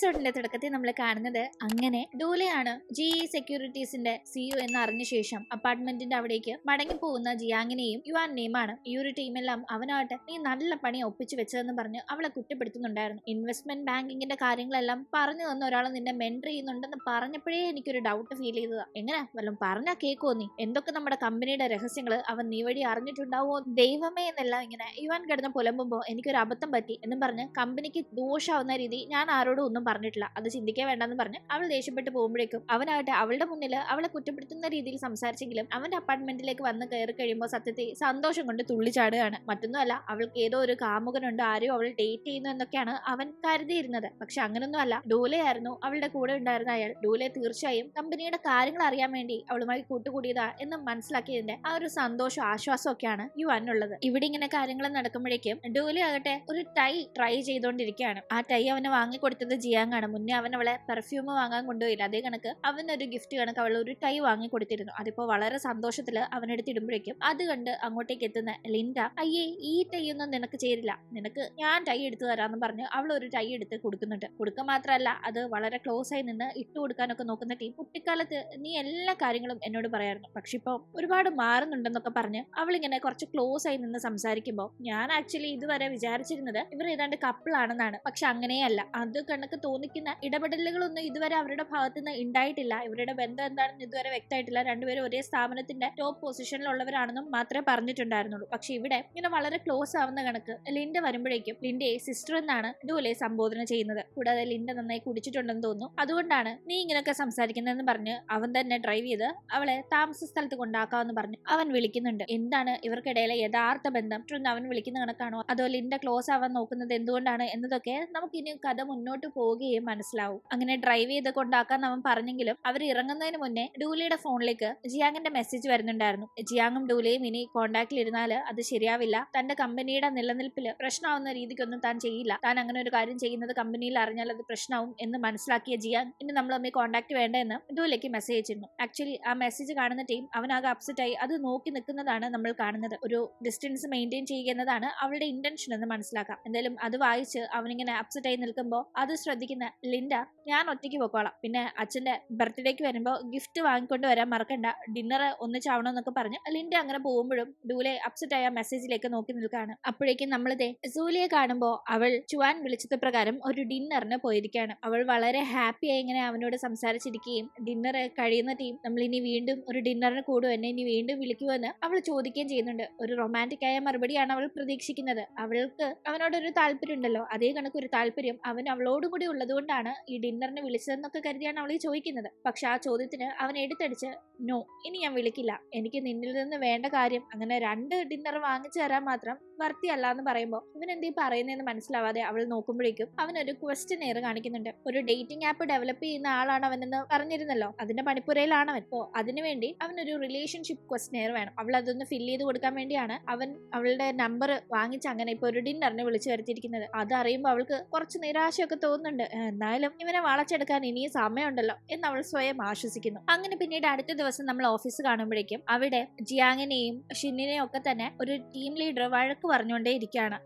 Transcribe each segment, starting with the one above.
എപ്പിസോഡിന്റെ തുടക്കത്തിൽ നമ്മൾ കാണുന്നത് അങ്ങനെ ഡൂലയാണ് GE സെക്യൂരിറ്റീസിന്റെ CEO എന്ന് അറിഞ്ഞ ശേഷം അപ്പാർട്ട്മെന്റിന്റെ അവിടേക്ക് മടങ്ങി പോകുന്ന ജിയാങ്ങിനെയും യുവാനെയുമാണ്. ഈ ഒരു ടീമെല്ലാം അവനാകട്ടെ നീ നല്ല പണി ഒപ്പിച്ചു വെച്ചതെന്ന് പറഞ്ഞ് അവളെ കുറ്റപ്പെടുത്തുന്നുണ്ടായിരുന്നു. ഇൻവെസ്റ്റ്മെന്റ് ബാങ്കിങ്ങിന്റെ കാര്യങ്ങളെല്ലാം പറഞ്ഞു തന്ന ഒരാൾ നിന്നെ മെന്റർ ചെയ്യുന്നുണ്ടെന്ന് പറഞ്ഞപ്പോഴേ എനിക്കൊരു ഡൗട്ട് ഫീൽ ചെയ്തതാ. എങ്ങനെ വല്ലതും പറഞ്ഞാ കേക്കോ നീ? എന്തൊക്കെ നമ്മുടെ കമ്പനിയുടെ രഹസ്യങ്ങൾ അവൻ നീ വഴി അറിഞ്ഞിട്ടുണ്ടാവോ ദൈവമേ എന്നെല്ലാം ഇങ്ങനെ യുവാൻ കിടന്ന് പുലമ്പുമ്പോ എനിക്കൊരു അബദ്ധം പറ്റി എന്നും പറഞ്ഞ് കമ്പനിക്ക് ദോഷാവുന്ന രീതി ഞാൻ ആരോടും ഒന്നും പറഞ്ഞിട്ടില്ല, അത് ചിന്തിക്കാൻ വേണ്ടെന്ന് പറഞ്ഞ് അവൾ ദേഷ്യപ്പെട്ട് പോകുമ്പോഴേക്കും അവനാകട്ടെ അവളുടെ മുന്നിൽ അവളെ കുറ്റപ്പെടുത്തുന്ന രീതിയിൽ സംസാരിച്ചെങ്കിലും അവന്റെ അപ്പാർട്ട്മെന്റിലേക്ക് വന്ന് കയറി കഴിയുമ്പോൾ സത്യത്തിൽ സന്തോഷം കൊണ്ട് തുള്ളിച്ചാടുകയാണ്. മറ്റൊന്നുമല്ല, അവൾക്ക് ഏതോ ഒരു കാമുകനുണ്ട്, ആരെയോ അവൾ ഡേറ്റ് ചെയ്യുന്നു എന്നൊക്കെയാണ് അവൻ കരുതിയിരുന്നത്. പക്ഷെ അങ്ങനൊന്നും അല്ല, ഡൂലയായിരുന്നു അവളുടെ കൂടെ ഉണ്ടായിരുന്ന അയാൾ. ഡൂലെ തീർച്ചയായും കമ്പനിയുടെ കാര്യങ്ങൾ അറിയാൻ വേണ്ടി അവളുമായി കൂട്ടുകൂടിയതാ എന്ന് മനസ്സിലാക്കിയതിന്റെ ആ ഒരു സന്തോഷം ആശ്വാസം ഒക്കെയാണ് യുവാനുള്ളത്. ഇവിടെ ഇങ്ങനെ കാര്യങ്ങൾ നടക്കുമ്പോഴേക്കും ഡൂലെ ആകട്ടെ ഒരു ടൈ ട്രൈ ചെയ്തുകൊണ്ടിരിക്കുകയാണ്. ആ ടൈ അവന് വാങ്ങിക്കൊടുത്തത് ജിയാങ് ആണ്. മുന്നേ അവൻ അവളെ പെർഫ്യൂം വാങ്ങാൻ കൊണ്ടുപോയില്ല, അതേ കണക്ക് അവനൊരു ഗിഫ്റ്റ് കണക്ക് അവൾ ഒരു ടൈ വാങ്ങിക്കൊടുത്തിരുന്നു. അതിപ്പോ വളരെ സന്തോഷത്തില് അവനെടുത്തിടുമ്പോഴേക്കും അത് കണ്ട് അങ്ങോട്ടേക്ക് എത്തുന്ന ലിൻഡ, അയ്യേ ഈ ടൈ ഒന്നും നിനക്ക് ചേരില്ല, നിനക്ക് ഞാൻ ടൈ എടുത്തു തരാന്ന് പറഞ്ഞ് അവൾ ഒരു ടൈ എടുത്ത് കൊടുക്കുന്നുണ്ട്. കൊടുക്കുക മാത്രമല്ല, അത് വളരെ ക്ലോസ് ആയി നിന്ന് ഇട്ടു കൊടുക്കാനൊക്കെ നോക്കുന്ന ടീം, കുട്ടിക്കാലത്ത് നീ എല്ലാ കാര്യങ്ങളും എന്നോട് പറയായിരുന്നു, പക്ഷെ ഇപ്പൊ ഒരുപാട് മാറുന്നുണ്ടെന്നൊക്കെ പറഞ്ഞ് അവളിങ്ങനെ കുറച്ച് ക്ലോസ് ആയി നിന്ന് സംസാരിക്കുമ്പോൾ ഞാൻ ആക്ച്വലി ഇതുവരെ വിചാരിച്ചിരുന്നത് ഇവർ ഏതാണ്ട് കപ്പിൾ ആണെന്നാണ്. പക്ഷെ അങ്ങനെയല്ല, അത് കണക്ക് തോന്നിക്കുന്ന ഇടപെടലുകളൊന്നും ഇതുവരെ അവരുടെ ഭാഗത്തുനിന്ന് ഉണ്ടായിട്ടില്ല. ഇവരുടെ ബന്ധം എന്താണെന്ന് ഇതുവരെ വ്യക്തമായിട്ടില്ല. രണ്ടുപേരും ഒരേ സ്ഥാപനത്തിന്റെ ടോപ്പ് പൊസിഷനിലുള്ളവരാണെന്നും മാത്രമേ പറഞ്ഞിട്ടുണ്ടായിരുന്നുള്ളൂ. പക്ഷെ ഇവിടെ ഇങ്ങനെ വളരെ ക്ലോസ് ആവുന്ന കണക്ക് ലിൻഡ വരുമ്പോഴേക്കും ലിൻഡയെ സിസ്റ്റർ എന്നാണ് ഡൂലെ സംബോധന ചെയ്യുന്നത്. കൂടാതെ ലിൻഡ നന്നായി കുടിച്ചിട്ടുണ്ടെന്ന് തോന്നുന്നു, അതുകൊണ്ടാണ് നീ ഇങ്ങനെയൊക്കെ സംസാരിക്കുന്നതെന്ന് പറഞ്ഞ് അവൻ തന്നെ ഡ്രൈവ് ചെയ്ത് അവളെ താമസ സ്ഥലത്ത് കൊണ്ടാക്കാമെന്ന് പറഞ്ഞ് അവൻ വിളിക്കുന്നുണ്ട്. എന്താണ് ഇവർക്കിടയിലെ യഥാർത്ഥ ബന്ധം? അവൻ വിളിക്കുന്ന കണക്കാണോ, അതോ ലിൻഡ ക്ലോസ് ആവാൻ നോക്കുന്നത് എന്തുകൊണ്ടാണ് എന്നതൊക്കെ നമുക്ക് ഇനി കഥ മുന്നോട്ട് പോവുകയും മനസ്സിലാവും. അങ്ങനെ ഡ്രൈവ് ചെയ്ത് കൊണ്ടാക്കാൻ അവൻ പറഞ്ഞെങ്കിലും അവർ ഇറങ്ങുന്നതിന് മുന്നേ ഡൂലയുടെ ഫോണിലേക്ക് ജിയാങ്ങിന്റെ മെസ്സേജ് വരുന്നുണ്ടായിരുന്നു. ജിയാങ്ങും ഡൂലയും ഇനി കോണ്ടാക്റ്റിൽ ഇരുന്നാൽ അത് ശരിയാവില്ല, തന്റെ കമ്പനിയുടെ നിലനിൽപ്പില് പ്രശ്നമാവുന്ന രീതിക്കൊന്നും താൻ ചെയ്യില്ല, താൻ അങ്ങനെ ഒരു കാര്യം ചെയ്യുന്നത് കമ്പനിയിൽ അറിഞ്ഞാൽ അത് പ്രശ്നമാവും എന്ന് മനസ്സിലാക്കിയ ജിയാങ് ഇനി നമ്മൾ തമ്മിൽ കോണ്ടാക്ട് വേണ്ട എന്ന് ഡൂലയ്ക്ക് മെസ്സേജ് അയച്ചിരുന്നു. ആക്ച്വലി ആ മെസ്സേജ് കാണുന്ന ടീം അവനാകെ അപ്സെറ്റ് ആയി അത് നോക്കി നിൽക്കുന്നതാണ് നമ്മൾ കാണുന്നത്. ഒരു ഡിസ്റ്റൻസ് മെയിൻറ്റെയിൻ ചെയ്യുക എന്നതാണ് അവളുടെ ഇന്റൻഷൻ എന്ന് മനസ്സിലാക്കാം. എന്തായാലും അത് വായിച്ച് അവനിങ്ങനെ അപ്സെറ്റ് ആയി നിൽക്കുമ്പോൾ അത് ശ്രദ്ധിക്കുന്ന ലിൻഡ, ഞാൻ ഒറ്റയ്ക്ക് പോക്കോളാം, പിന്നെ അച്ഛന്റെ ബർത്ത്ഡേക്ക് വരുമ്പോൾ ഗിഫ്റ്റ് വാങ്ങിക്കൊണ്ട് വരാൻ മറക്കണ്ട, ഡിന്നർ ഒന്നിച്ചാവണമെന്നൊക്കെ പറഞ്ഞ് ലിൻഡ അങ്ങനെ പോകുമ്പോഴും ഡൂലെ അപ്സെറ്റ് ആയ മെസ്സേജിലേക്ക് നോക്കി നിൽക്കുകയാണ്. അപ്പോഴേക്കും നമ്മളിതേ സൂലിയെ കാണുമ്പോൾ അവൾ ചുവാൻ വിളിച്ചത് പ്രകാരം ഒരു ഡിന്നറിന് പോയിരിക്കുകയാണ്. അവൾ വളരെ ഹാപ്പിയായി ഇങ്ങനെ അവനോട് സംസാരിച്ചിരിക്കുകയും ഡിന്നർ കഴിയുന്ന ടീം നമ്മൾ ഇനി വീണ്ടും ഒരു ഡിന്നറിന് കൂടും, എന്നെ ഇനി വീണ്ടും വിളിക്കുമെന്ന് അവൾ ചോദിക്കുകയും ചെയ്യുന്നുണ്ട്. ഒരു റൊമാൻറ്റിക് ആയ മറുപടിയാണ് അവൾ പ്രതീക്ഷിക്കുന്നത്. അവൾക്ക് അവനോടൊരു താല്പര്യം ഉണ്ടല്ലോ, അതേ കണക്കൊരു താല്പര്യം അവൻ അവളോടും കൂടി ഉള്ളതുകൊണ്ടാണ് ഈ ഡിന്നറിന് വിളിച്ചതെന്നൊക്കെ കരുതിയാണ് അവൾ ചോദിക്കുന്നത്. പക്ഷെ ആ ചോദ്യത്തിന് അവൻ എടുത്തടിച്ച് നോ, ഇനി ഞാൻ വിളിക്കില്ല, എനിക്ക് നിന്നിൽ നിന്ന് വേണ്ട കാര്യം അങ്ങനെ 2 ഡിന്നർ വാങ്ങിച്ചു തരാൻ മാത്രം വർത്തിയല്ല എന്ന് പറയുമ്പോൾ ഇവൻ എന്തീ പറയുന്നതെന്ന് മനസ്സിലാവാതെ അവൾ നോക്കുമ്പോഴേക്കും അവനൊരു ക്വസ്റ്റ്യൻ എയർ കാണിക്കുന്നുണ്ട്. ഒരു ഡേറ്റിംഗ് ആപ്പ് ഡെവലപ്പ് ചെയ്യുന്ന ആളാണ് അവനെന്ന് പറഞ്ഞിരുന്നല്ലോ, അതിന്റെ പണിപ്പുരയിലാണ് അവൻ. അപ്പോൾ അതിനുവേണ്ടി അവനൊരു റിലേഷൻഷിപ്പ് ക്വസ്റ്റ്യൻ എയർ വേണം. അവൾ അതൊന്ന് ഫില്ല് ചെയ്ത് കൊടുക്കാൻ വേണ്ടിയാണ് അവൻ അവളുടെ നമ്പർ വാങ്ങിച്ച് അങ്ങനെ ഇപ്പൊ ഒരു ഡിന്നറിന് വിളിച്ചു വരുത്തിയിരിക്കുന്നത്. അതറിയുമ്പോൾ അവൾക്ക് കുറച്ച് നിരാശയൊക്കെ തോന്നുന്നുണ്ട്. എന്നാലും ഇവനെ വളച്ചെടുക്കാൻ ഇനിയും സമയമുണ്ടല്ലോ എന്ന് അവൾ സ്വയം ആശ്വസിക്കുന്നു. അങ്ങനെ പിന്നീട് അടുത്ത ദിവസം നമ്മൾ ഓഫീസ് കാണുമ്പോഴേക്കും അവിടെ ജിയാങ്ങിനെയും ഷിന്നിനെയും ഒക്കെ തന്നെ ഒരു ടീം ലീഡർ വഴക്ക് പറഞ്ഞുകൊണ്ടേ ഇരിക്കുകയാണ്.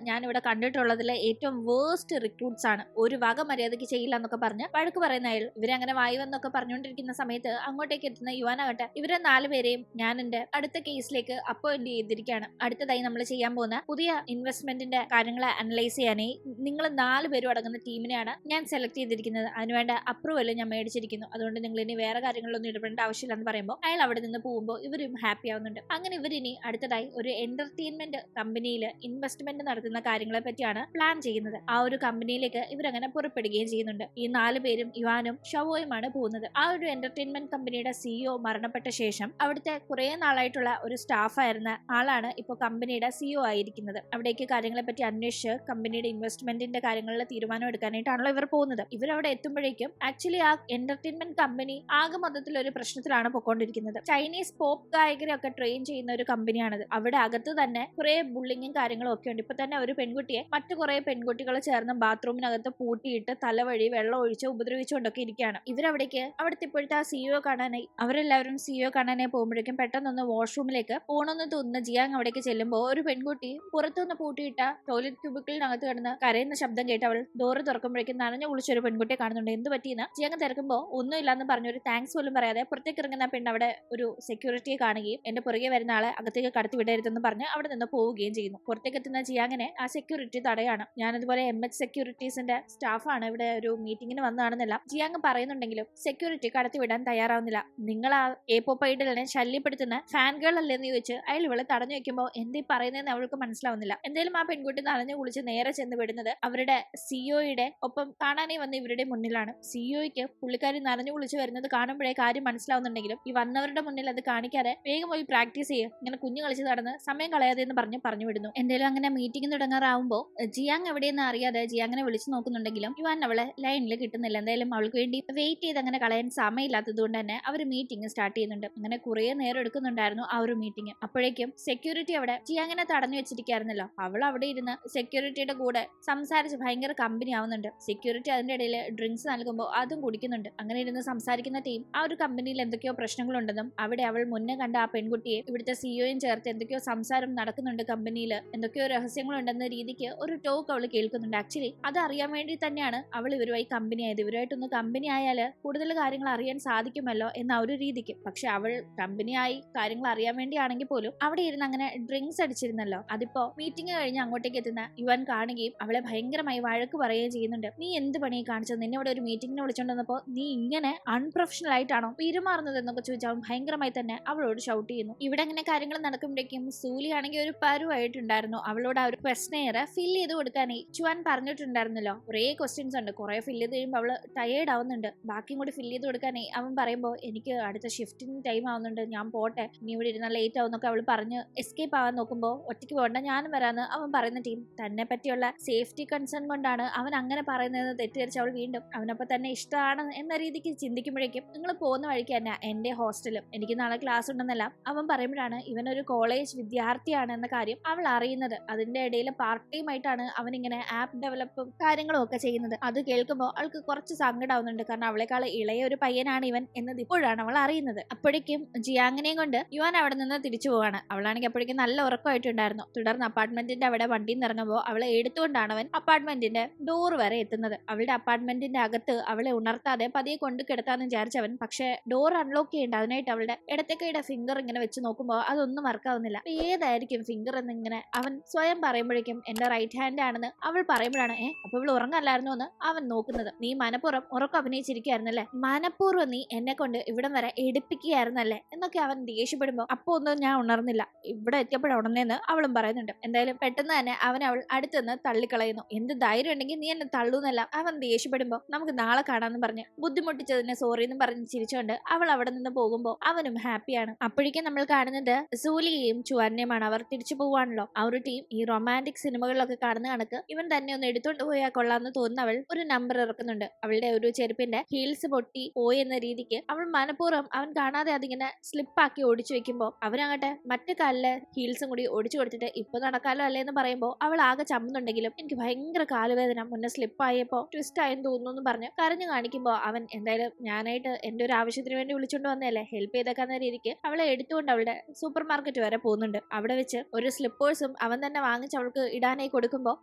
ഞാൻ ഇവിടെ കണ്ടിട്ടുള്ളതിലെ ഏറ്റവും വേസ്റ്റ് റിക്രൂട്ട്സ് ആണ്, ഒരു വക മര്യാദയ്ക്ക് ചെയ്യില്ല എന്നൊക്കെ പറഞ്ഞ് വഴക്ക് പറയുന്ന അയാൾ ഇവരങ്ങനെ വായുവെന്നൊക്കെ പറഞ്ഞുകൊണ്ടിരിക്കുന്ന സമയത്ത് അങ്ങോട്ടേക്ക് എത്തുന്ന യുവാനാകട്ടെ ഇവരെ 4 പേരെയും ഞാൻ എന്റെ അടുത്ത കേസിലേക്ക് അപ്പോയിന്റ് ചെയ്തിരിക്കുകയാണ്. അടുത്തതായി നമ്മൾ ചെയ്യാൻ പോകുന്ന പുതിയ ഇൻവെസ്റ്റ്മെന്റിന്റെ കാര്യങ്ങളെ അനലൈസ് ചെയ്യാനായി നിങ്ങൾ 4 പേരും അടങ്ങുന്ന ടീമിനെയാണ് ഞാൻ സെലക്ട് ചെയ്തിരിക്കുന്നത്. അതിനുവേണ്ട അപ്രൂവൽ ഞാൻ മേടിച്ചിരിക്കുന്നു, അതുകൊണ്ട് നിങ്ങൾ ഇനി വേറെ കാര്യങ്ങളൊന്നും ഇടപെടേണ്ട ആവശ്യമില്ല എന്ന് പറയുമ്പോൾ അയാൾ അവിടെ നിന്ന് പോകുമ്പോൾ ഇവരും ഹാപ്പി ആവുന്നുണ്ട്. അങ്ങനെ ഇവരിനി അടുത്തതായി ഒരു എന്റർടൈൻമെന്റ് കമ്പനിയിൽ ഇൻവെസ്റ്റ്മെന്റ് നടത്തുന്ന കാര്യങ്ങളെ പറ്റിയാണ് പ്ലാൻ ചെയ്യുന്നത്. ആ ഒരു കമ്പനിയിലേക്ക് ഇവരങ്ങനെ പുറപ്പെടുകയും ചെയ്യുന്നുണ്ട്. ഈ 4 പേരും യുവാനും ഷവോയുമാണ് പോകുന്നത്. ആ ഒരു എന്റർടൈൻമെന്റ് കമ്പനിയുടെ CEO മരണപ്പെട്ട ശേഷം അവിടുത്തെ കുറെ നാളായിട്ടുള്ള ഒരു സ്റ്റാഫ് ആയിരുന്ന ആളാണ് ഇപ്പോൾ കമ്പനിയുടെ CEO ആയിരിക്കുന്നത്. അവിടേക്ക് കാര്യങ്ങളെ പറ്റി അന്വേഷിച്ച് കമ്പനിയുടെ ഇൻവെസ്റ്റ്മെന്റിന്റെ കാര്യങ്ങളിൽ തീരുമാനം എടുക്കാനായിട്ടാണല്ലോ ഇവർ പോകുന്നത്. ഇവരവിടെ എത്തുമ്പോഴേക്കും ആക്ച്വലി ആ എന്റർടൈൻമെന്റ് കമ്പനി ആകെ മൊത്തത്തിൽ ഒരു പ്രശ്നത്തിലാണ് പോയിക്കൊണ്ടിരിക്കുന്നത്. ചൈനീസ് പോപ്പ് ഗായകരെ ഒക്കെ ട്രെയിൻ ചെയ്യുന്ന ഒരു കമ്പനിയാണത്. അവിടെ അകത്ത് തന്നെ കുറെ ബുള്ളിങ്ങും കാര്യങ്ങളും ഒക്കെ ഉണ്ട്. ഇപ്പൊ തന്നെ ഒരു പെൺകുട്ടിയെ മറ്റു കുറെ പെൺകുട്ടികൾ ചേർന്ന് ബാത്റൂമിനകത്ത് പൂട്ടിയിട്ട് തലവഴി വെള്ളം ഒഴിച്ച് ഉപദ്രവിച്ചുകൊണ്ടൊക്കെ ഇരിക്കുകയാണ്. ഇവരവിടേക്ക് അവിടുത്തെ ഇപ്പോഴത്തെ ആ CEO കാണാനായി അവരെല്ലാവരും CEO കാണാനായി പോകുമ്പോഴേക്കും പെട്ടെന്നൊന്ന് വാഷ്റൂമിലേക്ക് പോകണമെന്ന് തോന്നുന്ന ജിയാങ് അവിടേക്ക് ചെല്ലുമ്പോൾ ഒരു പെൺകുട്ടി പുറത്തുനിന്ന് പൂട്ടിയിട്ട ടോയ്ലറ്റ് ക്യൂബിക്കിളിനകത്ത് കിടന്ന് കരയുന്ന ശബ്ദം കേട്ട് അവൾ ഡോറ് തുറക്കുമ്പോൾ തുറക്കുമ്പോഴേക്കും നനഞ്ഞു കുളിച്ചൊരു പെൺകുട്ടിയെ കാണുന്നുണ്ട്. എന്ത് പറ്റിയെന്ന് ജിയാങ് തിരക്കുമ്പോൾ ഒന്നുമില്ലാന്ന് പറഞ്ഞു ഒരു താങ്ക്സ് പോലും പറയാതെ പുറത്തേക്ക് ഇറങ്ങുന്ന പെണ്ണ് അവിടെ ഒരു സെക്യൂരിറ്റിയെ കാണുകയും എന്റെ പുറകെ വരുന്ന ആളെ അകത്തേക്ക് കടത്തി വിടരുതെന്ന് പറഞ്ഞ് അവിടെ നിന്ന് പോവുകയും ചെയ്യുന്നു. പുറത്തേക്ക് എത്തുന്ന ജിയാങ്ങിനെ ആ സെക്യൂരിറ്റി തടയാണ്. ഞാനതുപോലെ MH സെക്യൂരിറ്റീസിന്റെ സ്റ്റാഫാണ്, ഇവിടെ ഒരു മീറ്റിംഗിന് വന്നതാണെന്നല്ല ജിയാങ് പറയുന്നുണ്ടെങ്കിലും സെക്യൂരിറ്റി കടത്തി വിടാൻ തയ്യാറാവുന്നില്ല. നിങ്ങൾ ആ K-pop ഐഡലിനെ ശല്യപ്പെടുത്തുന്ന ഫാൻ ഗേൾ അല്ലെന്ന് ചോദിച്ച് അയാൾ ഇവളെ തടഞ്ഞു വെക്കുമ്പോൾ എന്തീ പറയുന്നതെന്ന് അവൾക്ക് മനസ്സിലാവുന്നില്ല. എന്തായാലും ആ പെൺകുട്ടി നനഞ്ഞു കുളിച്ച് നേരെ ചെന്ന് വിടുന്നത് അവരുടെ സിഇഒയുടെ ഒപ്പം കാണാനേ വന്ന ഇവരുടെ മുന്നിലാണ്. സിഇഒയ്ക്ക് പുള്ളിക്കാരി നനഞ്ഞു കുളിച്ച് വരുന്നത് കാണുമ്പോഴേ കാര്യം മനസ്സിലാവുന്നുണ്ടെങ്കിലും ഈ വന്നവരുടെ മുന്നിൽ അത് കാണിക്കാതെ വേഗം പോയി പ്രാക്ടീസ് ചെയ്യുക, ഇങ്ങനെ കുഞ്ഞു കളിച്ച് നടന്ന് സമയം കളയാതെ എന്ന് പറഞ്ഞു വിടുന്നു. എന്തായാലും അങ്ങനെ മീറ്റിംഗ് തുടങ്ങാറാവുമ്പോൾ ജിയാങ് എവിടെയെന്ന് അറിയാതെ ജിയാങ്ങിനെ വിളിച്ചു നോക്കുന്നുണ്ടെങ്കിലും യുവാൻ അവളെ ലൈനിൽ കിട്ടുന്നില്ല. എന്തായാലും അവൾക്ക് വേണ്ടി വെയിറ്റ് ചെയ്ത് അങ്ങനെ കളയാൻ സമയമില്ലാത്തത് കൊണ്ട് തന്നെ അവർ മീറ്റിംഗ് സ്റ്റാർട്ട് ചെയ്യുന്നുണ്ട്. അങ്ങനെ കുറെ നേരം എടുക്കുന്നുണ്ടായിരുന്നു ആ ഒരു മീറ്റിംഗ്. അപ്പോഴേക്കും സെക്യൂരിറ്റി അവിടെ ജിയാങ്ങിനെ തടഞ്ഞു വെച്ചിരിക്കായിരുന്നല്ലോ. അവൾ അവിടെ ഇരുന്ന് സെക്യൂരിറ്റിയുടെ കൂടെ സംസാരിച്ച് ഭയങ്കര കമ്പനി ആവുന്നുണ്ട്. സെക്യൂരിറ്റി അതിന്റെ ഇടയിൽ ഡ്രിങ്ക്സ് നൽകുമ്പോൾ അതും കുടിക്കുന്നുണ്ട്. അങ്ങനെ ഇരുന്ന് സംസാരിക്കുന്ന ടീം ആ ഒരു കമ്പനിയിൽ എന്തൊക്കെയോ പ്രശ്നങ്ങളുണ്ടെന്നും അവിടെ അവൾ മുന്നേ കണ്ട ആ പെൺകുട്ടിയെ ഇവിടുത്തെ സിഇഒയും ചേർത്ത് എന്തൊക്കെയോ സംസാരം നടക്കുന്നുണ്ട്, കമ്പനിയിൽ എന്തൊക്കെയോ രഹസ്യങ്ങളുണ്ടെന്ന രീതിക്ക് ഒരു ടോക്ക് അവൾ കേൾക്കുന്നുണ്ട്. ആക്ച്വലി അത് അറിയാൻ വേണ്ടി തന്നെയാണ് അവൾ ഇവരുമായി കമ്പനി ആയത്. ഇവരുമായിട്ടൊന്ന് കമ്പനി ആയാല് കൂടുതൽ കാര്യങ്ങൾ അറിയാൻ സാധിക്കുമല്ലോ എന്ന ഒരു രീതിക്ക്. പക്ഷെ അവൾ കമ്പനിയായി കാര്യങ്ങൾ അറിയാൻ വേണ്ടിയാണെങ്കിൽ പോലും അവിടെ ഇരുന്ന് അങ്ങനെ ഡ്രിങ്ക്സ് അടിച്ചിരുന്നല്ലോ. അതിപ്പോ മീറ്റിംഗ് കഴിഞ്ഞ് അങ്ങോട്ടേക്ക് എത്തുന്ന യുവൻ കാണുകയും അവളെ ഭയങ്കരമായി വഴക്ക് പറയുകയും ചെയ്യുന്നുണ്ട്. നീ എന്ത് പണിയെ കാണിച്ചത്? നിന്നെ ഇവിടെ ഒരു മീറ്റിംഗിന് വിളിച്ചോണ്ടപ്പോ നീ ഇങ്ങനെ അൺപ്രൊഫഷണൽ ആയിട്ടാണോ പെരുമാറുന്നത് എന്നൊക്കെ ചോദിച്ചാൽ ഭയങ്കരമായി തന്നെ അവളോട് ഷൗട്ട് ചെയ്യുന്നു. ഇവിടെ അങ്ങനെ കാര്യങ്ങൾ നടക്കുമ്പോഴേക്കും സൂലി ആണെങ്കിൽ ഒരു പരുവായിട്ടുണ്ടായിരുന്നു. അവളോട് ആ ഒരു ക്വസ്റ്റനെയർ ഫിൽ ചെയ്ത് കൊടുക്കാനേ ചുവാൻ പറഞ്ഞിട്ടുണ്ടായിരുന്നല്ലോ. കുറേ ക്വസ്റ്റ്യൻസ് ഉണ്ട്, കുറെ ഫിൽ ചെയ്ത് കഴിയുമ്പോൾ അവള് ടയേർഡ് ആവുന്നുണ്ട്. ബാക്കിയും കൂടി ഫിൽ ചെയ്ത് കൊടുക്കാനേ അവൻ പറയുമ്പോൾ എനിക്ക് അടുത്ത ഷിഫ്റ്റിന് ടൈം ആവുന്നുണ്ട്, ഞാൻ പോട്ടെ, ഇനി ഇവിടെ ഇരുന്നാൽ ലേറ്റ് ആവുന്നൊക്കെ അവൾ പറഞ്ഞ് എസ്കേപ്പ് ആവാൻ നോക്കുമ്പോൾ ഒറ്റയ്ക്ക് പോകണ്ട ഞാനും വരാന്ന് അവൻ പറയുന്ന ടീം തന്നെ പറ്റിയുള്ള സേഫ്റ്റി കൺസേൺ കൊണ്ടാണ് അവൻ അങ്ങനെ പറയുന്നതെന്ന് തെറ്റിദ്ധരിച്ച് അവൾ വീണ്ടും അവനൊപ്പം തന്നെ ഇഷ്ടമാണ് എന്ന രീതിക്ക് ചിന്തിക്കുമ്പോഴേക്കും നിങ്ങൾ പോകുന്ന വഴിക്ക് തന്നെ എന്റെ ഹോസ്റ്റലും എനിക്ക് നാളെ ക്ലാസ് ഉണ്ടെന്നല്ല അവൻ പറയുമ്പോഴാണ് ഇവനൊരു കോളേജ് വിദ്യാർത്ഥിയാണ് എന്ന കാര്യം അവൾ അറിയുന്നത്. അതിന്റെ ഇടയിൽ പാർട്ട് ടൈം ആയിട്ടാണ് അവൻ ഇങ്ങനെ ആപ്പ് ഡെവലപ്പും കാര്യങ്ങളും ഒക്കെ ചെയ്യുന്നത്. അത് കേൾക്കുമ്പോൾ അവൾക്ക് കുറച്ച് സങ്കടമാവുന്നുണ്ട്. കാരണം അവളെക്കാൾ ഇളയ ഒരു പയ്യനാണ് ഇവൻ എന്നത് ഇപ്പോഴാണ് അവൾ അറിയുന്നത്. അപ്പോഴേക്കും ജിയാങ്ങിനെയും കൊണ്ട് യുവാൻ അവിടെ നിന്ന് തിരിച്ചു പോവാണ്. അവളാണെങ്കിൽ അപ്പോഴേക്കും നല്ല ഉറക്കമായിട്ടുണ്ടായിരുന്നു. തുടർന്ന് അപ്പാർട്ട്മെന്റിന്റെ അവിടെ വണ്ടിയിൽ നിന്ന് ഇറങ്ങുമ്പോൾ അവളെ എടുത്തുകൊണ്ടാണ് അവൻ അപ്പാർട്ട്മെന്റിന്റെ ഡോർ വരെ എത്തുന്നത്. അവളുടെ അപ്പാർട്ട്മെന്റിന്റെ അകത്ത് അവളെ ഉണർത്താതെ പതിയെ കൊണ്ട് കിടത്താന്ന് വിചാരിച്ചവൻ പക്ഷെ ഡോർ അൺലോക്ക് ചെയ്യേണ്ട. അതിനായിട്ട് അവളുടെ ഇടത്തേക്കയുടെ ഫിംഗർ ഇങ്ങനെ വെച്ച് നോക്കുമ്പോൾ അതൊന്നും വർക്കാവുന്നില്ല. ഏതായിരിക്കും ഫിംഗർ എന്നിങ്ങനെ അവൻ സ്വയം പറയുമ്പോഴേക്കും എന്റെ റൈറ്റ് ഹാൻഡ് ആണെന്ന് അവൾ പറയുമ്പോഴാണ് അപ്പൊ ഇവൾ ഉറങ്ങല്ലായിരുന്നു എന്ന് അവൻ നോക്കുന്നത്. നീ മനഃപൂർവ്വം ഉറക്കം അഭിനയിച്ചിരിക്കുകയായിരുന്നല്ലേ, മനഃപൂർവ്വം നീ എന്നെ കൊണ്ട് ഇവിടം വരെ എടുപ്പിക്കുകയായിരുന്നല്ലേ എന്നൊക്കെ അവൻ ദേഷ്യപ്പെടുമ്പോ അപ്പൊ ഒന്നും ഞാൻ ഉണർന്നില്ല, ഇവിടെ എത്തിയപ്പോഴാണ് ഉണർന്നേന്ന് അവളും പറയുന്നുണ്ട്. എന്തായാലും പെട്ടെന്ന് തന്നെ അവൾ അടുത്തുനിന്ന് തള്ളിക്കളയുന്നു. എന്ത് ധൈര്യം ഉണ്ടെങ്കിൽ നീ എന്നെ തള്ളൂന്നല്ല അവൻ ദേഷ്യപ്പെടുമ്പോ നമുക്ക് നാളെ കാണാന്ന് പറഞ്ഞ് ബുദ്ധിമുട്ടിച്ചതിന് സോറി എന്നും പറഞ്ഞ് ചിരിച്ചുകൊണ്ട് അവൾ അവിടെ നിന്ന് പോകുമ്പോൾ അവനും ഹാപ്പിയാണ്. അപ്പോഴേക്കും നമ്മൾ കാണുന്നത് സൂലിയെയും ചുവന്നയുമാണ്. അവർ തിരിച്ചു പോവാണല്ലോ. ആ ഒരു ടീം ഈ റൊമാൻറ്റിക് സിനിമകളിലൊക്കെ കാണുന്ന കണക്ക് ഇവൻ തന്നെ ഒന്ന് എടുത്തോണ്ട് പോയാൽ കൊള്ളാന്ന് തോന്നുന്ന അവൾ ഒരു നമ്പർ ഇറക്കുന്നുണ്ട്. അവളുടെ ഒരു ചെരുപ്പിന്റെ ഹീൽസ് പൊട്ടി പോയി എന്ന രീതിക്ക് അവൾ മനഃപൂർവ്വം അവൻ കാണാതെ അതിങ്ങനെ സ്ലിപ്പാക്കി ഓടിച്ചു വെക്കുമ്പോൾ അവനങ്ങട്ടെ മറ്റു കാലിലെ ഹീൽസും കൂടി ഓടിച്ചു കൊടുത്തിട്ട് ഇപ്പൊ നടക്കാലോ അല്ലേ എന്ന് പറയുമ്പോൾ അവൾ ആകെ ചമ്മുന്നുണ്ടെങ്കിലും എനിക്ക് ഭയങ്കര കാലുവേദന, മുന്നേ സ്ലിപ്പായപ്പോ ട്വിസ്റ്റ് ആയെന്ന് തോന്നുന്നു എന്ന് പറഞ്ഞ് കരഞ്ഞു കാണിക്കുമ്പോൾ അവൻ എന്തായാലും ഞാനായിട്ട് എന്റെ ഒരു ആവശ്യത്തിന് വേണ്ടി വിളിച്ചോണ്ട് വന്നതല്ലേ, ഹെൽപ്പ് ചെയ്തേക്കാന്ന രീതിക്ക് അവളെ എടുത്തുകൊണ്ട് അവളുടെ സൂപ്പർ മാർക്കറ്റ് വരെ പോകുന്നുണ്ട്. അവിടെ വെച്ച് ഒരു സ്ലിപ്പേഴ്സും അവൻ തന്നെ വാങ്ങിച്ച് അവൾക്ക് ഇടാനായി കൊടുക്കുമ്പോൾ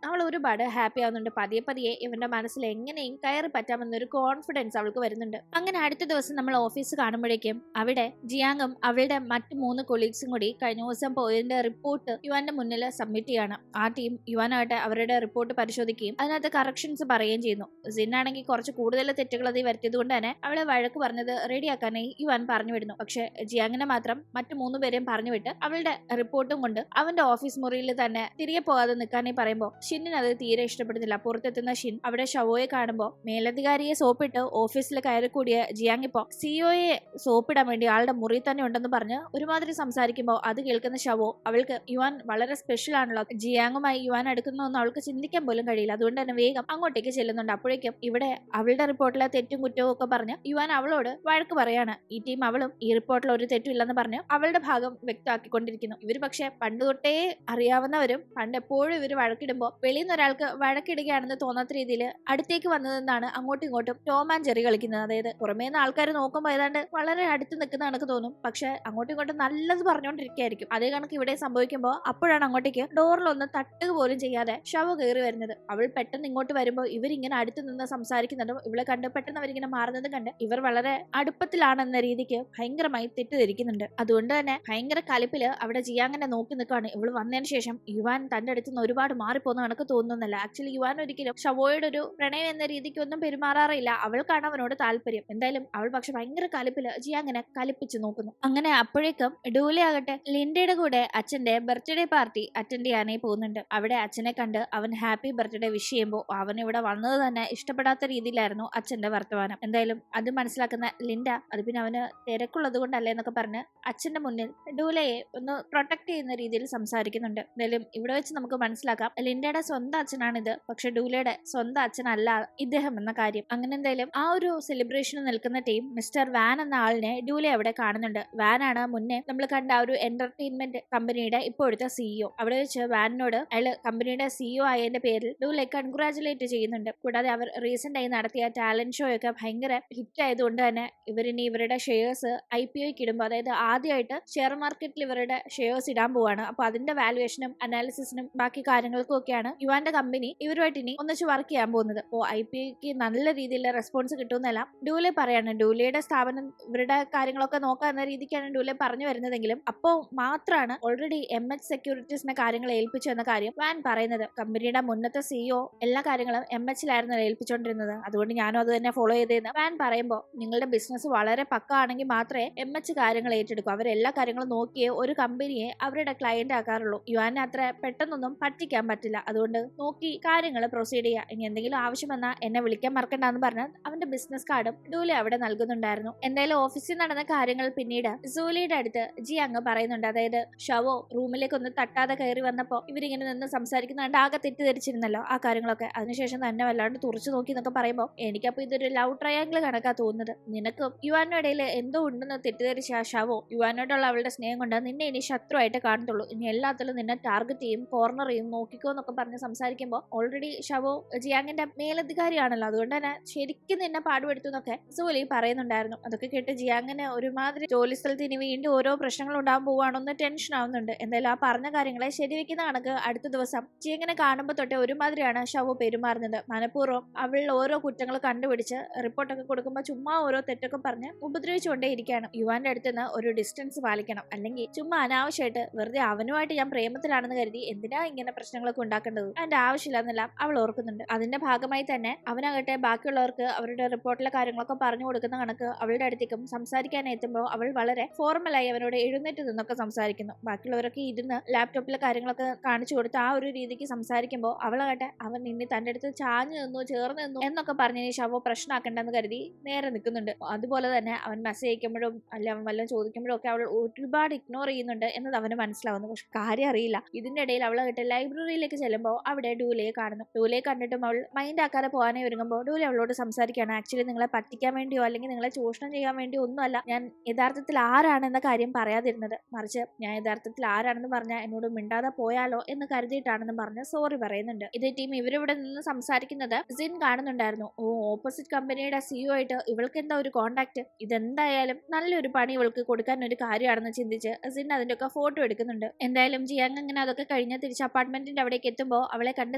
അവൾ ഒരുപാട് ഹാപ്പി ആവുന്നുണ്ട്. പതിയെ പതിയെ ഇവന്റെ മനസ്സിൽ എങ്ങനെയും കയറി പറ്റാമെന്നൊരു കോൺഫിഡൻസ് അവൾക്ക് വരുന്നുണ്ട്. അങ്ങനെ അടുത്ത ദിവസം നമ്മൾ ഓഫീസ് കാണുമ്പോഴേക്കും അവിടെ ജിയാങ്ങും അവളുടെ മറ്റു 3 കൊളീഗ്സും കൂടി കഴിഞ്ഞ ദിവസം പോയതിന്റെ റിപ്പോർട്ട് യുവാന്റെ മുന്നിൽ സബ്മിറ്റ് ചെയ്യാണ്. ആ ടീം യുവാനായിട്ട് അവരുടെ റിപ്പോർട്ട് പരിശോധിക്കുകയും അതിനകത്ത് കറക്ഷൻസ് പറയുകയും ചെയ്യുന്നു. സിന്നാണെങ്കിൽ കുറച്ച് കൂടുതൽ തെറ്റുകൾ അത് വരുത്തിയത് കൊണ്ട് തന്നെ അവളെ വഴക്ക് പറഞ്ഞത് റെഡിയാക്കാനായി യുവാൻ പറഞ്ഞു വിടുന്നു. പക്ഷെ ജിയാങ്ങിനെ മാത്രം മറ്റു 3 പേരെയും പറഞ്ഞു വിട്ട് അവളുടെ റിപ്പോർട്ടും കൊണ്ട് അവന്റെ ഓഫീസ് മുറിയിൽ തന്നെ തിരികെ പോകാതെ നിൽക്കാനായി പറയുമ്പോൾ ഷിന്നിന് അത് തീരെ ഇഷ്ടപ്പെടുന്നില്ല. പുറത്തെത്തുന്ന ഷിൻ അവിടെ ഷവോയെ കാണുമ്പോൾ മേലധികാരിയെ സോപ്പിട്ട് ഓഫീസിൽ കയറി കൂടിയ ജിയാങ് ഇപ്പോ സിഒയെ സോപ്പിടാൻ വേണ്ടി ആളുടെ മുറി തന്നെ ഉണ്ടെന്ന് പറഞ്ഞ് ഒരുമാതിരി സംസാരിക്കുമ്പോൾ അത് കേൾക്കുന്ന ഷവോ അവൾക്ക് യുവാൻ വളരെ സ്പെഷ്യൽ ആണല്ലോ, ജിയാങ്ങുമായി യുവാൻ എടുക്കുന്നൊന്നും അവൾക്ക് ചിന്തിക്കാൻ പോലും കഴിയില്ല. അതുകൊണ്ട് തന്നെ വേഗം അങ്ങോട്ടേക്ക് ചെല്ലുന്നുണ്ട്. അപ്പോഴേക്കും ഇവിടെ അവളുടെ റിപ്പോർട്ടിലെ തെറ്റും കുറ്റവും ഒക്കെ പറഞ്ഞ് യുവാൻ അവളോട് വഴക്ക് പറയാണ്. ഈ ടീം അവളും ഈ റിപ്പോർട്ടിൽ ഒരു തെറ്റും ഇല്ലെന്ന് പറഞ്ഞ് അവളുടെ ഭാഗം വ്യക്തമാക്കിക്കൊണ്ടിരിക്കുന്നു. ഇവർ പക്ഷെ പണ്ട് തൊട്ടേ അറിയാവുന്നവരും പണ്ട് എപ്പോഴും ഇവർ വഴക്കിടുമ്പോൾ വെളിയിൽ നിന്ന് ഒരാൾക്ക് വഴക്കിടുകയാണെന്ന് തോന്നാത്ത രീതിയിൽ അടുത്തേക്ക് വന്നതെന്നാണ് അങ്ങോട്ടും ഇങ്ങോട്ടും ടോം ആൻഡ് ജെറി കളിക്കുന്നത്. അതായത് പുറമേ നിന്ന് ആൾക്കാർ നോക്കുമ്പോൾ ഏതാണ്ട് വളരെ അടുത്ത് നിൽക്കുന്ന കണക്ക് തോന്നും, പക്ഷെ അങ്ങോട്ടും ഇങ്ങോട്ടും നല്ലത് പറഞ്ഞുകൊണ്ടിരിക്കുകയായിരിക്കും. അതേ കണക്ക് ഇവിടെ സംഭവിക്കുമ്പോൾ അപ്പോഴാണ് അങ്ങോട്ടേക്ക് ഡോറിലൊന്ന് തട്ടുക പോലും ചെയ്യാതെ ഷവ കയറി വരുന്നത്. അവൾ പെട്ടെന്ന് ഇങ്ങോട്ട് വരുമ്പോൾ പറയുമ്പോൾ ഇവരിങ്ങനെ അടുത്ത് നിന്ന് സംസാരിക്കുന്നതും ഇവളെ കണ്ട് പെട്ടെന്ന് അവരിങ്ങനെ മാറുന്നതും കണ്ട് ഇവർ വളരെ അടുപ്പത്തിലാണെന്ന രീതിക്ക് ഭയങ്കരമായി തെറ്റിദ്ധരിക്കുന്നുണ്ട്. അതുകൊണ്ട് തന്നെ ഭയങ്കര കലിപ്പില് അവിടെ ജിയാങ്ങിനെ നോക്കി നിൽക്കുകയാണ്. ഇവള് വന്നതിന് ശേഷം യുവാൻ തന്റെ അടുത്ത് നിന്ന് ഒരുപാട് മാറിപ്പോകുന്ന കണക്ക് തോന്നുന്നില്ല. ആക്ച്വലി യുവാൻ ഒരിക്കലും ഷവോയുടെ ഒരു പ്രണയം എന്ന രീതിക്ക് ഒന്നും പെരുമാറാറില്ല. അവൾക്കാണ് അവനോട് താല്പര്യം. എന്തായാലും അവൾ പക്ഷെ ഭയങ്കര കലിപ്പില് ജിയാങ്ങിനെ കലിപ്പിച്ച് നോക്കുന്നു. അങ്ങനെ അപ്പോഴേക്കും ഡൂലെ ആകട്ടെ ലിൻഡയുടെ കൂടെ അച്ഛന്റെ ബർത്ത്ഡേ പാർട്ടി അറ്റൻഡ് ചെയ്യാനായി പോകുന്നുണ്ട്. അവിടെ അച്ഛനെ കണ്ട് അവൻ ഹാപ്പി ബർത്ത്ഡേ വിഷ് ചെയ്യുമ്പോൾ അവൻ ഇവിടെ വന്നത് തന്നെ ഇഷ്ടപ്പെടാത്ത രീതിയിലായിരുന്നു അച്ഛന്റെ വർത്തമാനം. എന്തായാലും അത് മനസ്സിലാക്കുന്ന ലിൻഡ അത് പിന്നെ അവന് തിരക്കുള്ളത് കൊണ്ടല്ലേ എന്നൊക്കെ പറഞ്ഞ് അച്ഛന്റെ മുന്നിൽ ഡൂലയെ ഒന്ന് പ്രൊട്ടക്ട് ചെയ്യുന്ന രീതിയിൽ സംസാരിക്കുന്നുണ്ട്. എന്തായാലും ഇവിടെ വെച്ച് നമുക്ക് മനസ്സിലാക്കാം ലിൻഡയുടെ സ്വന്തം അച്ഛനാണിത്, പക്ഷെ ഡൂലയുടെ സ്വന്തം അച്ഛനല്ല ഇദ്ദേഹം എന്ന കാര്യം. അങ്ങനെ എന്തായാലും ആ ഒരു സെലിബ്രേഷന് നിൽക്കുന്ന ടീം മിസ്റ്റർ വാൻ എന്ന ആളിനെ ഡൂലെ അവിടെ കാണുന്നുണ്ട്. വാനാണ് മുന്നേ നമ്മൾ കണ്ട ആ ഒരു എന്റർടൈൻമെന്റ് കമ്പനിയുടെ ഇപ്പോഴത്തെ സിഇഒ. അവിടെ വെച്ച് വാനിനോട് അയാള് കമ്പനിയുടെ സിഇഒ ആയതിന്റെ പേരിൽ ഡൂലെ കൺഗ്രാചുലേറ്റ് ചെയ്യുന്നുണ്ട്. കൂടാതെ അവർ റീസെന്റ് ആയി നടത്തിയ ടാലന്റ് ഷോ ഒക്കെ ഭയങ്കര ഹിറ്റ് ആയതുകൊണ്ട് തന്നെ ഇവരിനി ഇവരുടെ ഷെയർസ് IPOക്ക് ഇടുമ്പോൾ, അതായത് ആദ്യമായിട്ട് ഷെയർ മാർക്കറ്റിൽ ഇവരുടെ ഷെയർസ് ഇടാൻ പോവാണ്. അപ്പൊ അതിന്റെ വാലുവേഷനും അനാലിസിസിനും ബാക്കി കാര്യങ്ങൾക്കും ഒക്കെയാണ് യുവാന്റെ കമ്പനി ഇവരുമായിട്ട് ഇനി ഒന്നിച്ച് വർക്ക് ചെയ്യാൻ പോകുന്നത്. അപ്പോൾ IPOക്ക് നല്ല രീതിയിലുള്ള റെസ്പോൺസ് കിട്ടുമെന്നെല്ലാം ഡൂലെ പറയാണ്. ഡൂലയുടെ സ്ഥാപനം ഇവരുടെ കാര്യങ്ങളൊക്കെ നോക്കുക എന്ന രീതിക്കാണ് ഡൂലെ പറഞ്ഞു വരുന്നതെങ്കിലും അപ്പോൾ മാത്രമാണ് ഓൾറെഡി MH സെക്യൂരിറ്റീസിനെ കാര്യങ്ങൾ ഏൽപ്പിച്ചു എന്ന കാര്യം വാൻ പറയുന്നത്. കമ്പനിയുടെ മുന്നത്തെ CEO എല്ലാ കാര്യങ്ങളും MHലായിരുന്നു ഏൽപ്പിച്ചുകൊണ്ടിരുന്നത്, അതുകൊണ്ട് ഞാനും അത് തന്നെ ഫോളോ ചെയ്തതെന്ന് വാൻ പറയുമ്പോൾ നിങ്ങളുടെ ബിസിനസ് വളരെ പക്ക ആണെങ്കിൽ മാത്രമേ MH കാര്യങ്ങൾ ഏറ്റെടുക്കൂ. അവരെല്ലാ കാര്യങ്ങളും നോക്കിയേ ഒരു കമ്പനിയെ അവരുടെ ക്ലയന്റ് ആക്കാറുള്ളൂ. യുവാനെ അത്ര പെട്ടെന്നൊന്നും പറ്റിക്കാൻ പറ്റില്ല, അതുകൊണ്ട് നോക്കി കാര്യങ്ങൾ പ്രൊസീഡ് ചെയ്യുക. ഇനി എന്തെങ്കിലും ആവശ്യം വന്നാൽ എന്നെ വിളിക്കാൻ മറക്കണ്ടെന്ന് പറഞ്ഞ് അവന്റെ ബിസിനസ് കാർഡും ഡൂലെ അവിടെ നൽകുന്നുണ്ടായിരുന്നു. എന്തായാലും ഓഫീസിൽ നടന്ന കാര്യങ്ങൾ പിന്നീട് സൂലിയുടെ അടുത്ത് ജി അങ്ങ് പറയുന്നുണ്ട്. അതായത് ഷവോ റൂമിലേക്ക് ഒന്ന് തട്ടാതെ കയറി വന്നപ്പോ ഇവരിങ്ങനെ നിന്ന് സംസാരിക്കുന്നുണ്ട്, ആകെ തെറ്റിദ്ധരിച്ചിരുന്നല്ലോ ആ കാര്യങ്ങളൊക്കെ. അതിനുശേഷം തന്നെ വല്ലാണ്ട് തുറച്ചു നോക്കി എന്നൊക്കെ പറയുമ്പോൾ എനിക്കപ്പോ ഇതൊരു ലവ് ട്രയാങ്കിൾ കണക്കാ തോന്നുന്നത്. നിനക്കും യുവാനും ഇടയിൽ എന്തോ ഉണ്ടെന്ന് തെറ്റിദ്ധരിച്ച ആ ഷവോ യുവാനോടുള്ള അവളുടെ സ്നേഹം കൊണ്ട് നിന്നെ ഇനി ശത്രുവായിട്ട് കാണത്തുള്ളൂ, ഇനി എല്ലാത്തിലും നിന്നെ ടാർഗറ്റ് ചെയ്യും, കോർണർ ചെയ്യും, നോക്കിക്കോ എന്നൊക്കെ പറഞ്ഞ് സംസാരിക്കുമ്പോൾ ഓൾറെഡി ഷവോ ജിയാങ്ങിന്റെ മേലധികാരിയാണല്ലോ, അതുകൊണ്ട് തന്നെ ശരിക്കും നിന്നെ പാടുപെടുത്തു എന്നൊക്കെ സൂലി പറയുന്നുണ്ടായിരുന്നു. അതൊക്കെ കേട്ട് ജിയാങ്ങിന് ഒരുമാതിരി ജോലി സ്ഥലത്ത് ഇനി വീണ്ടും ഓരോ പ്രശ്നങ്ങൾ ഉണ്ടാകാൻ പോവാണെന്ന് ടെൻഷൻ ആവുന്നുണ്ട്. എന്തായാലും ആ പറഞ്ഞ കാര്യങ്ങളെ ശരിവെക്കുന്ന കണക്ക് അടുത്ത ദിവസം ജിയങ്ങിനെ കാണുമ്പോൾ തൊട്ടേ ഒരുമാതിരിയാണ് ഷവോ പെരുമാറുന്നത്. മനഃപൂർവ്വം അവൾ ഓരോ കുറ്റങ്ങൾ കണ്ടുപിടിച്ച് റിപ്പോർട്ടൊക്കെ കൊടുക്കുമ്പോൾ ചുമ്മാ ഓരോ തെറ്റൊക്കെ പറഞ്ഞ് ഉപദ്രവിച്ചുകൊണ്ടേ ഇരിക്കുകയാണ്. യുവാന്റെ അടുത്ത് നിന്ന് ഒരു ഡിസ്റ്റൻസ് പാലിക്കണം, അല്ലെങ്കിൽ ചുമ്മാ അനാവശ്യമായിട്ട് വെറുതെ അവനുമായിട്ട് ഞാൻ പ്രേമത്തിലാണെന്ന് കരുതി എന്തിനാ ഇങ്ങനെ പ്രശ്നങ്ങളൊക്കെ ഉണ്ടാക്കേണ്ടത്, അതിന്റെ ആവശ്യമില്ലെന്നെല്ലാം അവൾ ഓർക്കുന്നുണ്ട്. അതിന്റെ ഭാഗമായി തന്നെ അവനാകട്ടെ ബാക്കിയുള്ളവർക്ക് അവരുടെ റിപ്പോർട്ടിലെ കാര്യങ്ങളൊക്കെ പറഞ്ഞു കൊടുക്കുന്ന കണക്ക് അവളുടെ അടുത്തേക്കും സംസാരിക്കാൻ എത്തുമ്പോൾ അവൾ വളരെ ഫോർമലായി അവനോട് എഴുന്നേറ്റ് നിന്നൊക്കെ സംസാരിക്കുന്നു. ബാക്കിയുള്ളവരൊക്കെ ഇരുന്ന് ലാപ്ടോപ്പിലെ കാര്യങ്ങളൊക്കെ കാണിച്ചു കൊടുത്ത് ആ ഒരു രീതിക്ക് സംസാരിക്കുമ്പോൾ അവളാകട്ടെ അവൻ നിന്നെ തന്റെ അടുത്ത് ചാഞ്ഞു നിന്നു, ചേർന്ന് നിന്നു എന്നൊക്കെ പറഞ്ഞ് ഷവോ പ്രശ്നമാക്കണ്ടെന്ന് കരുതി നേരെ നിൽക്കുന്നുണ്ട്. അതുപോലെ തന്നെ അവൻ മെസ്സേജ് അയക്കുമ്പോഴും അല്ല അവൻ വല്ലതും ചോദിക്കുമ്പോഴും ഒക്കെ അവൾ ഒരുപാട് ഇഗ്നോർ ചെയ്യുന്നുണ്ട് എന്നത് അവന് മനസ്സിലാവുന്നു. പക്ഷെ കാര്യം അറിയില്ല. ഇതിന്റെ ഇടയിൽ അവളാകട്ടെ ലൈബ്രറിയിലേക്ക് ചെല്ലുമ്പോൾ അവിടെ ഡൂലയെ കാണുന്നു. ഡൂലയെ കണ്ടിട്ടും അവൾ മൈൻഡ് ആക്കാതെ പോകാനേ ഒരുങ്ങുമ്പോൾ ഡൂലെ അവളോട് സംസാരിക്കുകയാണ്. ആക്ച്വലി നിങ്ങളെ പറ്റിക്കാൻ വേണ്ടിയോ അല്ലെങ്കിൽ നിങ്ങളെ ചൂഷണം ചെയ്യാൻ വേണ്ടിയോ ഒന്നുമല്ല ഞാൻ യഥാർത്ഥത്തിൽ ആരാണെന്ന കാര്യം പറയാതിരുന്നത്, മറിച്ച് ഞാൻ യഥാർത്ഥത്തിൽ ആരാണെന്ന് പറഞ്ഞാൽ എന്നോട് മിണ്ടാതെ പോയാലോ എന്ന് കരുതിയിട്ടാണെന്ന് പറഞ്ഞ് സോറി പറയുന്നുണ്ട്. ഇതേ ടീം ഇവരിവിടെ നിന്ന് സംസാരിക്കുന്നത് സിൻ കാണുന്നുണ്ടായിരുന്നു. ഓപ്പോസിറ്റ് കമ്പനിയുടെ CEO ആയിട്ട് ഇവൾക്ക് എന്താ ഒരു കോണ്ടാക്ട്, ഇതെന്തായാലും നല്ലൊരു പണി ഇവൾക്ക് കൊടുക്കാൻ ഒരു കാര്യമാണെന്ന് ചിന്തിച്ച് സിൻ അതിന്റെ ഒക്കെ ഫോട്ടോ എടുക്കുന്നുണ്ട്. എന്തായാലും ജിയാങ് അങ്ങനെ അതൊക്കെ കഴിഞ്ഞ് തിരിച്ച് അപ്പാർട്ട്മെന്റിന്റെ അവിടേക്ക് എത്തുമ്പോൾ അവളെ കണ്ട്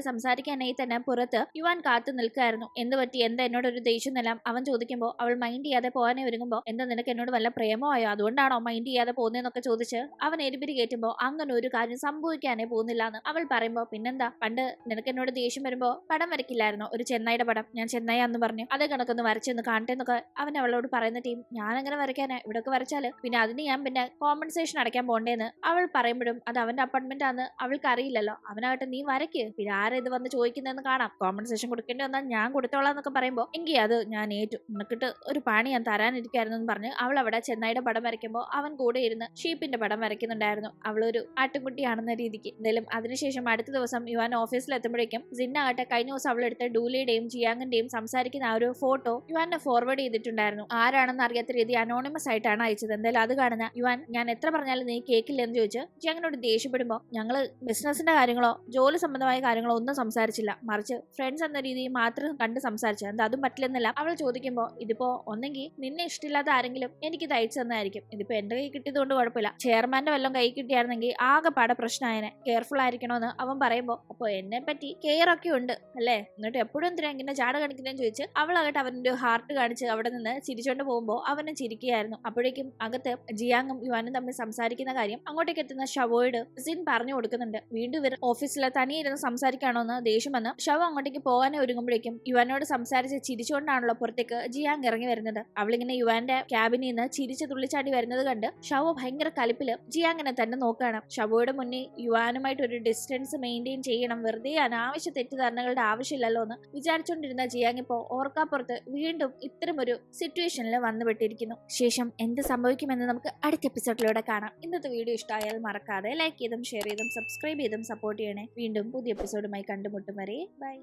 സംസാരിക്കാനായി തന്നെ പുറത്ത് യുവാൻ കാത്തു നിൽക്കായിരുന്നു. എന്ത് പറ്റി, എന്താ എന്നോടൊരു ദേഷ്യം എല്ലാം അവൻ ചോദിക്കുമ്പോൾ അവൾ മൈൻഡ് ചെയ്യാതെ പോകാനേ ഒരുങ്ങുമ്പോൾ എന്താ നിനക്ക് എന്നോട് വല്ല പ്രേമമായോ, അതുകൊണ്ടാണോ മൈൻഡ് ചെയ്യാതെ പോകുന്നതെന്നൊക്കെ ചോദിച്ച് അവൻ എരിപിരി കയറ്റുമ്പോൾ അങ്ങനെ ഒരു കാര്യം സംഭവിക്കാനേ പോകുന്നില്ല എന്ന് അവൾ പറയുമ്പോൾ പിന്നെന്താ, പണ്ട് നിനക്ക് എന്നോട് ദേഷ്യം വരുമ്പോ പടം വരയ്ക്കില്ലായിരുന്നോ, ഒരു ചെന്നൈയുടെ പടം, ഞാൻ ചെന്നൈ എന്ന് പറഞ്ഞു അതേ കണക്കൊന്ന് വരച്ചെന്ന് കാണട്ടെ എന്നൊക്കെ അവൻ അവളോട് പറയുന്ന ടീം ഞാൻ അങ്ങനെ വരയ്ക്കാനാ, ഇവിടെയൊക്കെ വരച്ചാല് പിന്നെ അതിന് ഞാൻ പിന്നെ കോമ്പൻസേഷൻ അടയ്ക്കാൻ പോണ്ടേന്ന് അവൾ പറയുമ്പോഴും അത് അവന്റെ അപ്പാർട്ട്മെന്റ് ആണെന്ന് അവൾക്ക് അറിയില്ലല്ലോ. അവനാകട്ടെ നീ വരയ്ക്ക്, പിന്നെ ആരെ ഇത് വന്ന് ചോദിക്കുന്നതെന്ന് കാണാം, കോമ്പൻസേഷൻ കൊടുക്കേണ്ടി വന്നാൽ ഞാൻ കൊടുത്തോളാം എന്നൊക്കെ പറയുമ്പോൾ എങ്കിൽ അത് ഞാൻ ഏറ്റു, നിനക്കിട്ട് ഒരു പണി ഞാൻ തരാനിരിക്കായിരുന്നു എന്ന് പറഞ്ഞ് അവൾ അവിടെ ചെന്നൈയുടെ പടം വരയ്ക്കുമ്പോൾ അവൻ കൂടെ ഇരുന്ന് ഷീപ്പിന്റെ പടം വരയ്ക്കുന്നുണ്ടായിരുന്നു. അവളൊരു ആട്ടുംകുട്ടിയാണെന്ന രീതിക്ക്. എന്തായാലും അതിനുശേഷം അടുത്ത ദിവസം യുവാൻ ഓഫീസിൽ എത്തുമ്പോഴേക്കും സിന്നാകട്ടെ കഴിഞ്ഞ ദിവസം അവളെടുത്ത ഡൂലിയുടെയും ജിയാങ്ങിന്റെയും സംസാരിക്കുന്ന ആ ഒരു ഫോട്ടോ യുവാനെ ഫോർവേഡ് ചെയ്തിട്ടുണ്ടായിരുന്നു. ആരാണെന്ന് അറിയാത്ത രീതി അനോണിമസ് ആയിട്ടാണ് അയച്ചത്. എന്തായാലും അത് കാണുന്ന യുവാൻ ഞാൻ എത്ര പറഞ്ഞാലും നീ കേൾക്കില്ലെന്ന് ചോദിച്ച് ജിയാങ്ങിനോട് ദേഷ്യപ്പെടുമ്പോൾ ഞങ്ങള് ബിസിനസിന്റെ കാര്യങ്ങളോ ജോലി സംബന്ധമായ കാര്യങ്ങളോ ഒന്നും സംസാരിച്ചില്ല, മറിച്ച് ഫ്രണ്ട്സ് എന്ന രീതിയിൽ മാത്രം കണ്ട് സംസാരിച്ചു, എന്താ അതും പറ്റില്ലെന്നല്ല അവൾ ചോദിക്കുമ്പോൾ ഇതിപ്പോ ഒന്നെങ്കിൽ നിന്നെ ഇഷ്ടമില്ലാത്ത ആരെങ്കിലും എനിക്ക് തയ്ച്ചു തന്നായിരിക്കും, ഇതിപ്പോ എന്റെ കൈ കിട്ടിയതുകൊണ്ട് കുഴപ്പമില്ല, ചെയർമാന്റെ വല്ലതും കൈ കിട്ടിയായിരുന്നെങ്കിൽ ആകെ പാടെ പ്രശ്നമായനെ, കെയർഫുൾ ആയിരിക്കണോന്ന് അവൻ പറയുമ്പോൾ അപ്പോൾ എന്നെ പറ്റി കെയർ ഒക്കെ ഉണ്ട് അല്ലെ, അല്ലേ, എന്നിട്ട് എപ്പോഴും എന്തിനാ ഇങ്ങനെ ജാട കാണിക്കുന്നതെന്ന് ചോദിച്ച് അവളാകട്ടെ അവന്റെ ഹാർട്ട് കാണിച്ച് അവിടെ നിന്ന് ചിരിച്ചോണ്ട് പോകുമ്പോൾ അവനെ ചിരിക്കുകയായിരുന്നു. അപ്പോഴേക്കും അകത്ത് ജിയാങ്ങും യുവാനും തമ്മിൽ സംസാരിക്കുന്ന കാര്യം അങ്ങോട്ടേക്ക് എത്തുന്ന ഷവോയോട് സിൻ പറഞ്ഞു കൊടുക്കുന്നുണ്ട്. വീണ്ടും ഇവർ ഓഫീസിൽ തനിയെ ഇരുന്ന് സംസാരിക്കാണോ എന്ന് ദേഷ്യം വന്ന് ഷവ അങ്ങോട്ടേക്ക് പോകാനേ ഒരുങ്ങുമ്പോഴേക്കും യുവാനോട് സംസാരിച്ച് ചിരിച്ചുകൊണ്ടാണല്ലോ പുറത്തേക്ക് ജിയാങ് ഇറങ്ങി വരുന്നത്. അവളിങ്ങനെ യുവാന്റെ ക്യാബിനിൽ നിന്ന് ചിരിച്ച് തുള്ളിച്ചാടി വരുന്നത് കണ്ട് ഷവോ ഭയങ്കര കലിപ്പില് ജിയാങ്ങിനെ തന്നെ നോക്കുകയാണ്. ഷവോയുടെ മുന്നിൽ യുവാനുമായിട്ട് ഒരു ഡിസ്റ്റൻസ് മെയിൻറ്റെയിൻ ചെയ്യണം, വെറുതെ അനാവശ്യ തെറ്റിദ്ധാരണകളുടെ ആവശ്യമില്ലല്ലോ എന്ന് വിചാരിച്ചുകൊണ്ടിരുന്ന ജിയാങ് ഇപ്പോൾ ഓർക്കാപ്പുറത്ത് വീണ്ടും ഇത്തരം ഒരു സിറ്റുവേഷനിൽ വന്നുപെട്ടിരിക്കുന്നു. ശേഷം എന്ത് സംഭവിക്കുമെന്ന് നമുക്ക് അടുത്ത എപ്പിസോഡിലൂടെ കാണാം. ഇന്നത്തെ വീഡിയോ ഇഷ്ടമായാൽ മറക്കാതെ ലൈക്ക് ചെയ്തും ഷെയർ ചെയ്തും സബ്സ്ക്രൈബ് ചെയ്തും സപ്പോർട്ട് ചെയ്യണേ. വീണ്ടും പുതിയ എപ്പിസോഡുമായി കണ്ടുമുട്ടും വരെ ബൈ.